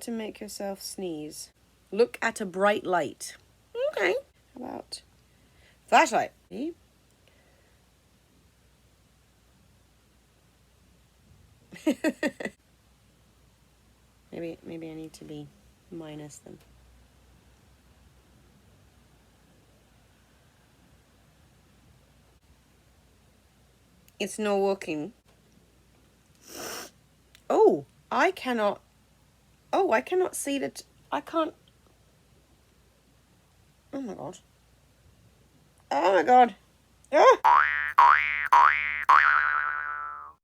to make yourself sneeze. Look at a bright light. Okay. How about flashlight? See? Maybe I need to be minus them. It's not working. Oh, I cannot see that. I can't. Oh my god. Oh my god. Ah!